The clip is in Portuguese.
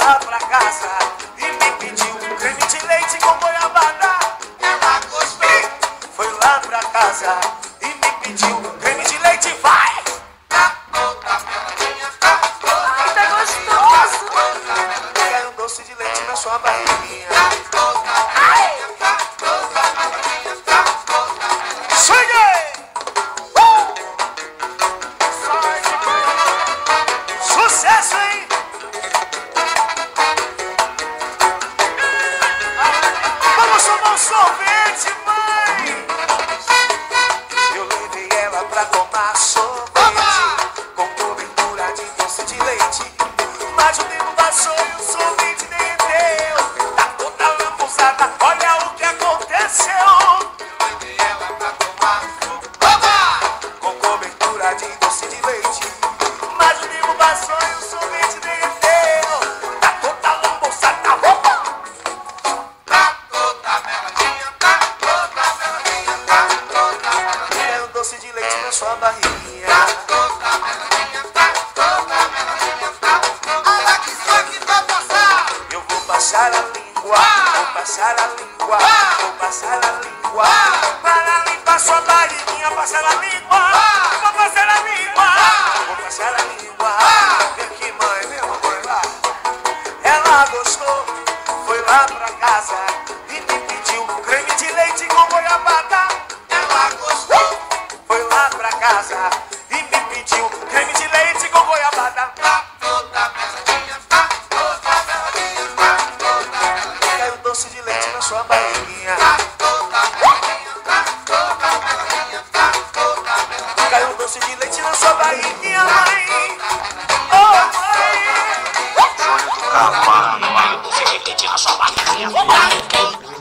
lá pra casa e me pediu creme de leite com goiabada. Ela gostou. Foi lá pra casa e me pediu creme de leite, vai! Ai, tá gostoso. Quero um doce de leite na sua barriguinha. Sucesso, hein? Vamos tomar um sorvete, mãe. Eu levei ela pra tomar sorvete com cobertura de doce de leite. Mas o tempo passou e o sorvete derreteu. Tá toda lambuzada, olha o que aconteceu. Eu levei ela pra tomar sorvete com cobertura de doce de leite. Mas o tempo passou e o sorvete derreteu. Tá toda lambuzada, tá toda meladinha, tá toda meladinha, tá toda meladinha. Quero um doce de leite na sua barriguinha. Tá toda meladinha, tá toda meladinha, tá toda. Olha que só que vai passar. Eu vou passar a língua, vou passar a língua, vou passar a língua. Para limpar sua barriguinha, passar a língua. Vou passar a língua, vou passar a língua. Vem aqui, mãe, vem, mamãe, lá. Ela gostou, foi lá pra casa e me pediu creme de leite com goiabada. Ela gostou, foi lá pra casa e me pediu creme de leite com goiabada. Tá toda meladinha, tá toda meladinha, tá toda meladinha. Quero doce de leite na sua barriguinha. Tá toda meladinha, tá toda meladinha, tá toda meladinha. Quero doce de leite na sua barriguinha, mãe. Oh, mãe. Júlio do Carvalho, doce de leite na sua barriguinha.